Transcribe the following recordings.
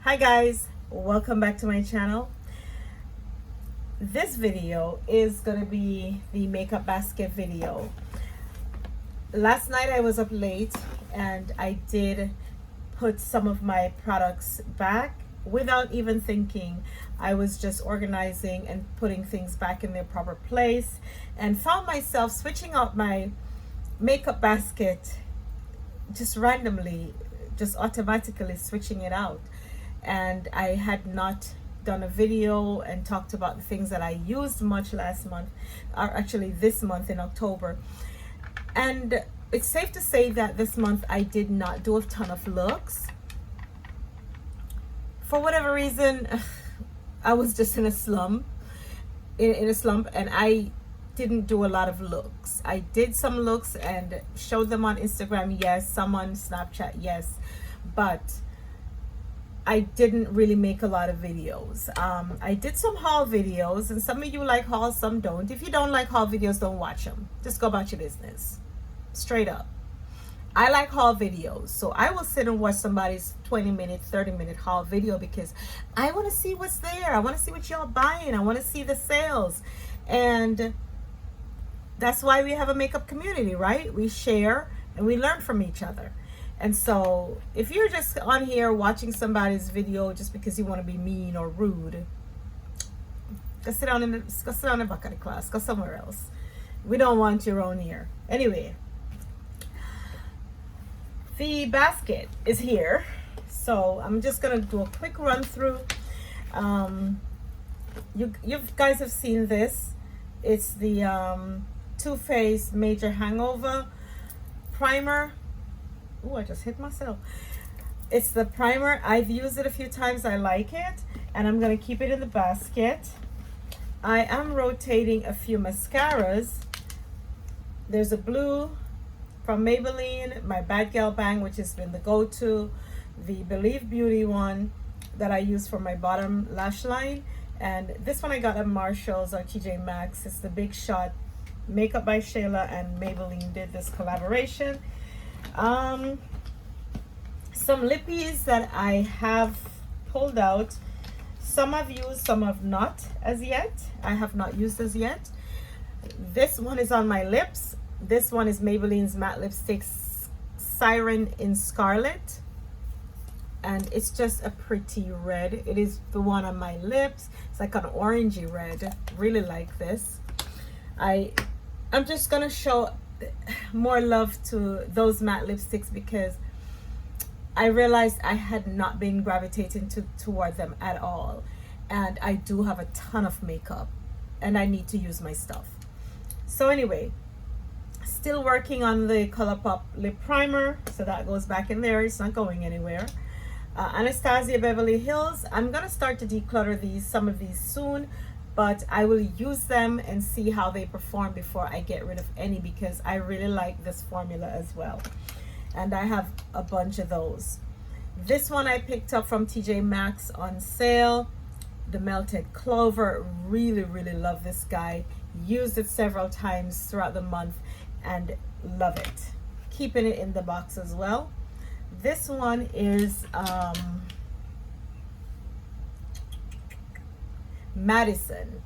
Hi guys, welcome back to my channel. This video is going to be the makeup basket video. Last night I was up late and I did put some of my products back without even thinking. I was just organizing and putting things back in their proper place and found myself switching out my makeup basket just randomly, just automatically switching it out. And I had not done a video and talked about the things that I used much last month, or actually this month in October. And it's safe to say that this month I did not do a ton of looks. For whatever reason, I was just in a slump, and I didn't do a lot of looks. I did some looks and showed them on Instagram, yes, some on Snapchat, yes, but I didn't really make a lot of videos. I did some haul videos, and some of you like hauls, some don't. If you don't like haul videos, don't watch them. Just go about your business. Straight up. I like haul videos, so I will sit and watch somebody's 20-minute, 30-minute haul video because I want to see what's there. I want to see what y'all buying. I want to see the sales. And that's why we have a makeup community, right? We share and we learn from each other. And so if you're just on here watching somebody's video just because you want to be mean or rude, go sit down in the back of the class, go somewhere else. We don't want your own here. Anyway, the basket is here. So I'm just gonna do a quick run through. You guys have seen this. It's the Too Faced Major Hangover Primer. Oh, I just hit myself. It's the primer. I've used it a few times. I like it. And I'm going to keep it in the basket. I am rotating a few mascaras. There's a blue from Maybelline, my Bad Gal Bang, which has been the go-to. The Believe Beauty one that I use for my bottom lash line. And this one I got at Marshall's or TJ Maxx. It's the Big Shot Makeup by Shayla, and Maybelline did this collaboration. Some lippies that I have pulled out. Some I've used, some I've not as yet. I have not used as yet. This one is on my lips. This one is Maybelline's matte lipstick Siren in Scarlet, and it's just a pretty red. It is the one on my lips. It's like an orangey red. Really like this. I'm just gonna show more love to those matte lipsticks because I realized I had not been gravitating toward them at all, and I do have a ton of makeup and I need to use my stuff. So anyway, still working on the ColourPop lip primer, so that goes back in there. It's not going anywhere. Anastasia Beverly Hills. I'm gonna start to declutter some of these soon, but I will use them and see how they perform before I get rid of any, because I really like this formula as well. And I have a bunch of those. This one I picked up from TJ Maxx on sale. The Melted Clover. Really, really love this guy. Used it several times throughout the month and love it. Keeping it in the box as well. This one is Madison.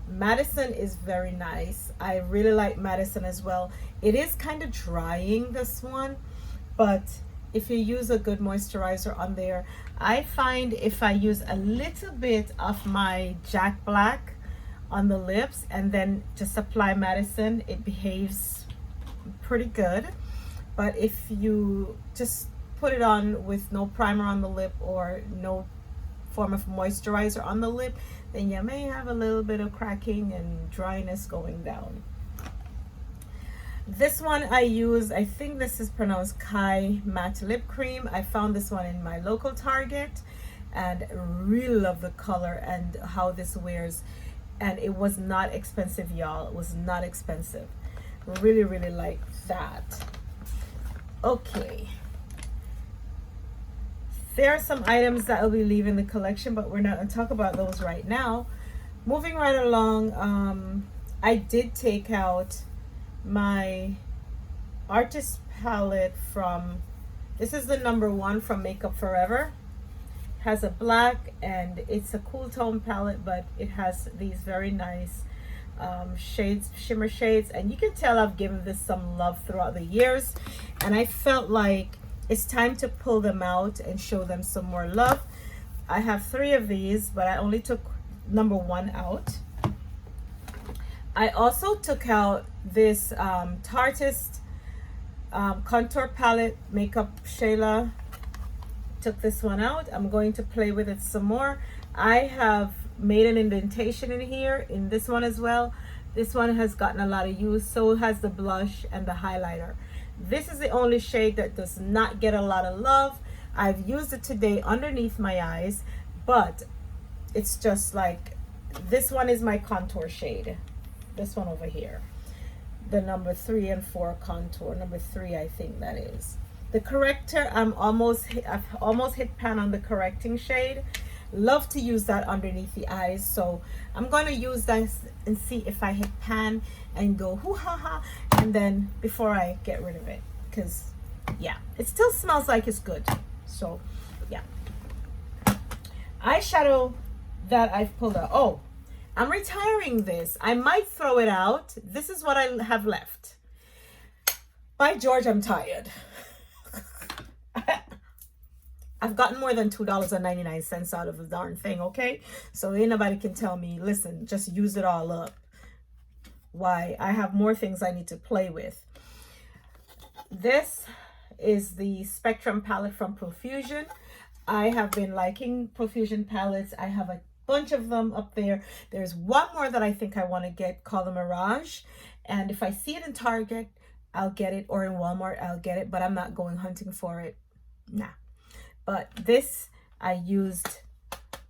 Madison is very nice. I really like Madison as well. It is kind of drying, this one, but if you use a good moisturizer on there, I find if I use a little bit of my Jack Black on the lips and then just apply Madison, it behaves pretty good. But if you just put it on with no primer on the lip or no form of moisturizer on the lip, then you may have a little bit of cracking and dryness going down. This one I use, I think this is pronounced Kai Matte Lip Cream. I found this one in my local Target and really love the color and how this wears. And it was not expensive, y'all. It was not expensive. Really, really like that. Okay. There are some items that I'll be leaving the collection, but we're not going to talk about those right now. Moving right along, I did take out my artist palette from, this is the number one from Makeup Forever. has a black, and it's a cool tone palette, but it has these very nice shades, shimmer shades, and you can tell I've given this some love throughout the years, and I felt like it's time to pull them out and show them some more love. I have 3 of these, but I only took number 1 out. I also took out this Tarteist contour palette, Makeup Shayla. Took this one out. I'm going to play with it some more. I have made an indentation in here in this one as well. This one has gotten a lot of use, so has the blush and the highlighter. This is the only shade that does not get a lot of love. I've used it today underneath my eyes, but it's just like, this one is my contour shade, this one over here, the number 3 and 4 contour, number 3 I think that is. The corrector, I've almost hit pan on the correcting shade. Love to use that underneath the eyes, so I'm going to use that and see if I hit pan and go hoo ha ha, and then before I get rid of it, because yeah, it still smells like it's good. So yeah, eyeshadow that I've pulled out. Oh, I'm retiring this. I might throw it out. This is what I have left. By George, I'm tired. I've gotten more than $2.99 out of the darn thing, okay? So ain't nobody can tell me, listen, just use it all up. Why? I have more things I need to play with. This is the Spectrum palette from Profusion. I have been liking Profusion palettes. I have a bunch of them up there. There's one more that I think I want to get called the Mirage. And if I see it in Target, I'll get it, or in Walmart, I'll get it, but I'm not going hunting for it. Nah. But this I used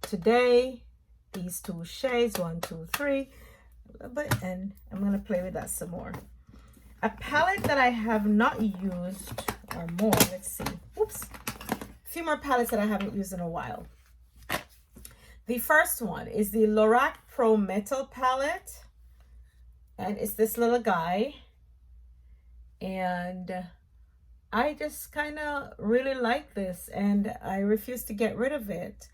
today, these 2 shades, 1, 2, 3, and I'm going to play with that some more. A palette that I have not used, or more, let's see. Oops. A few more palettes that I haven't used in a while. The first one is the Lorac Pro Metal palette, and it's this little guy, and I just kind of really like this, and I refuse to get rid of it.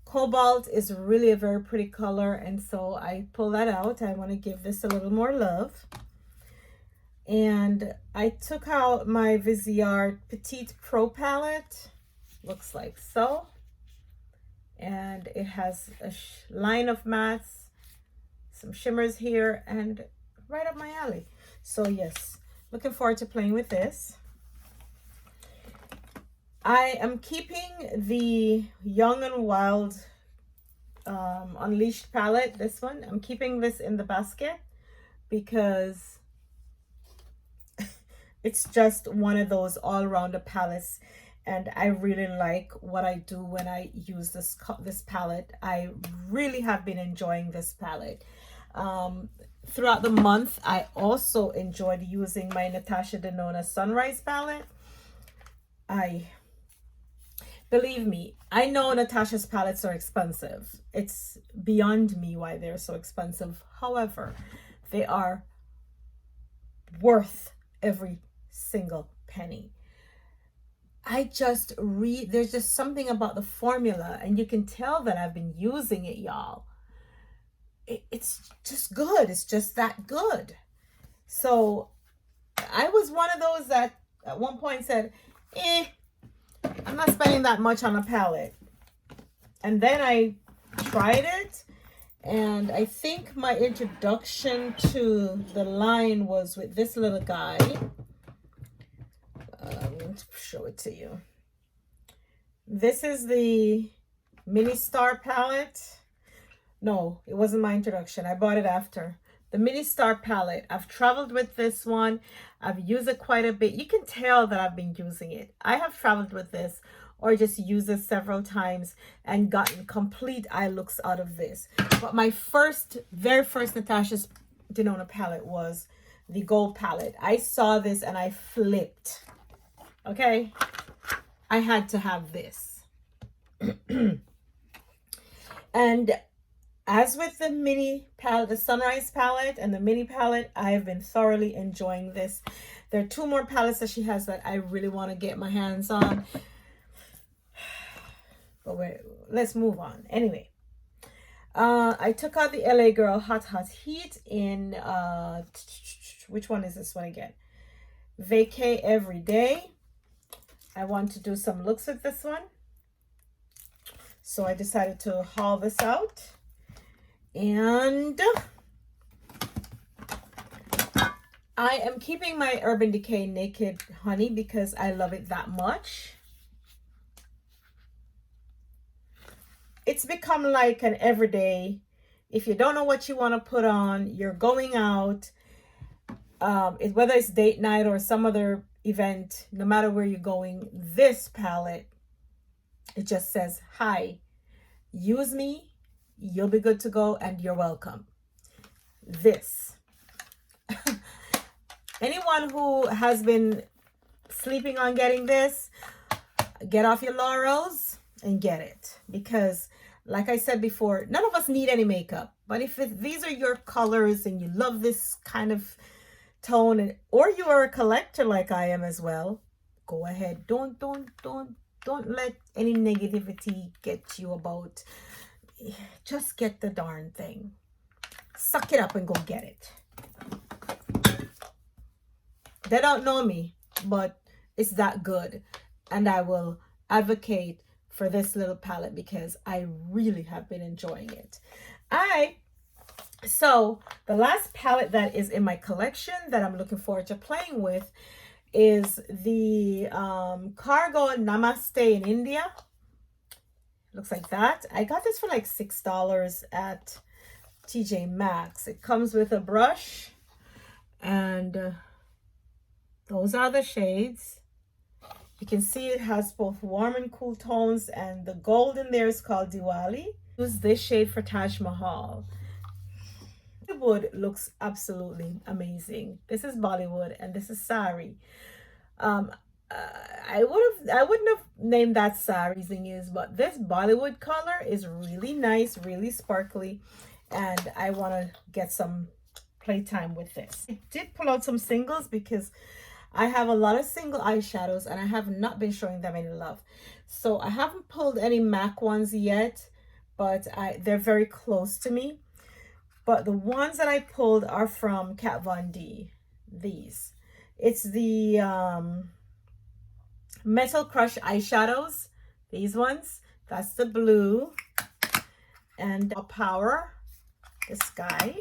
Cobalt is really a very pretty color, and so I pull that out. I want to give this a little more love. And I took out my Viseart Petite Pro palette. Looks like so. And it has a line of mattes, some shimmers here, and right up my alley. So yes. Looking forward to playing with this. I am keeping the Young and Wild Unleashed palette, this one. I'm keeping this in the basket because it's just one of those all-rounder palettes, and I really like what I do when I use this palette. I really have been enjoying this palette. Throughout the month, I also enjoyed using my Natasha Denona Sunrise palette. Believe me, I know Natasha's palettes are expensive. It's beyond me why they're so expensive. However, they are worth every single penny. There's just something about the formula, and you can tell that I've been using it, y'all. It's just good. It's just that good. So I was one of those that at one point said, I'm not spending that much on a palette. And then I tried it, and I think my introduction to the line was with this little guy. I'm going to show it to you. This is the Mini Star palette. No, it wasn't my introduction. I bought it after. The Mini Star palette. I've traveled with this one. I've used it quite a bit. You can tell that I've been using it. I have traveled with this or just used it several times and gotten complete eye looks out of this. But my very first Natasha Denona palette was the gold palette. I saw this and I flipped. Okay? I had to have this. And as with the mini palette, the Sunrise palette and the mini palette, I have been thoroughly enjoying this. There are 2 more palettes that she has that I really want to get my hands on. But let's move on. Anyway, I took out the LA Girl Hot Heat in, which one is this one again? Vacay Everyday. I want to do some looks with this one. So I decided to haul this out. And I am keeping my Urban Decay Naked Honey because I love it that much. It's become like an everyday. If you don't know what you want to put on, you're going out, whether it's date night or some other event, no matter where you're going, this palette, it just says, hi, use me, you'll be good to go, and you're welcome. This. Anyone who has been sleeping on getting this, get off your laurels and get it. Because, like I said before, none of us need any makeup. But if these are your colors and you love this kind of tone, or you are a collector like I am as well, go ahead. Don't let any negativity get you about. Just get the darn thing. Suck it up and go get it. They don't know me, but it's that good. And I will advocate for this little palette because I really have been enjoying it. So the last palette that is in my collection that I'm looking forward to playing with is the Cargo Namaste in India. Looks like that. I got this for like $6 at TJ Maxx. It comes with a brush, and those are the shades. You can see it has both warm and cool tones, and the gold in there is called Diwali. Use this shade for Taj Mahal. Bollywood looks absolutely amazing. This is Bollywood and this is Sari. I wouldn't have named that Sari thing is, but this Bollywood color is really nice, really sparkly, and I want to get some playtime with this. I did pull out some singles because I have a lot of single eyeshadows and I have not been showing them any love. So I haven't pulled any MAC ones yet, but they're very close to me. But the ones that I pulled are from Kat Von D. These. It's the Metal Crush eyeshadows. These ones. That's the blue. And Power. This guy.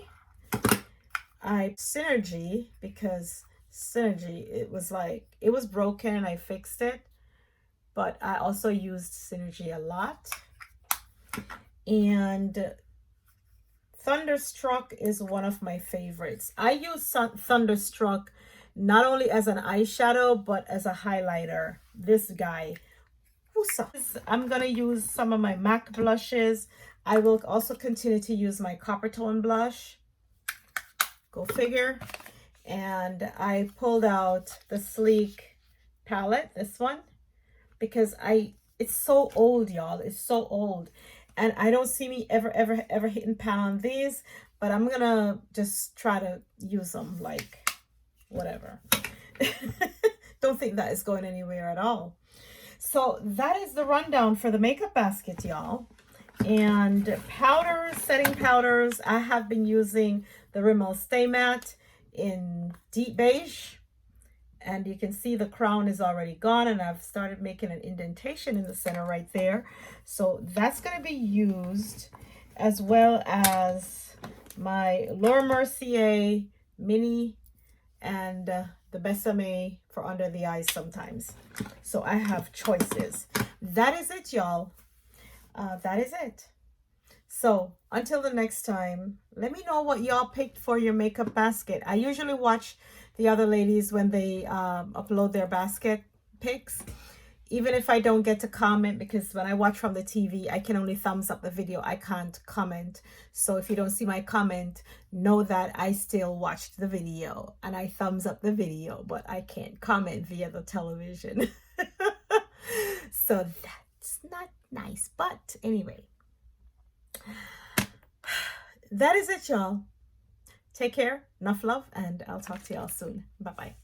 Synergy, because Synergy, it was broken and I fixed it. But I also used Synergy a lot. And Thunderstruck is one of my favorites. I use Thunderstruck not only as an eyeshadow, but as a highlighter. This guy. I'm going to use some of my MAC blushes. I will also continue to use my Coppertone blush. Go figure. And I pulled out the Sleek palette, this one, because it's so old, y'all. It's so old. And I don't see me ever hitting pan on these, but I'm gonna just try to use them like whatever. Don't think that is going anywhere at all. So that is the rundown for the makeup basket, y'all. And powders, setting powders, I have been using the Rimmel Stay Matte in deep beige. And you can see the crown is already gone, and I've started making an indentation in the center right there. So that's going to be used, as well as my Laura Mercier mini and the Besame for under the eyes sometimes. So I have choices. That is it, y'all. That is it. So until the next time, let me know what y'all picked for your makeup basket. I usually watch the other ladies when they upload their basket pics, even if I don't get to comment, because when I watch from the TV, I can only thumbs up the video. I can't comment. So if you don't see my comment, know that I still watched the video and I thumbs up the video, but I can't comment via the television. So that's not nice. But anyway, that is it, y'all. Take care, enough love, and I'll talk to y'all soon. Bye-bye.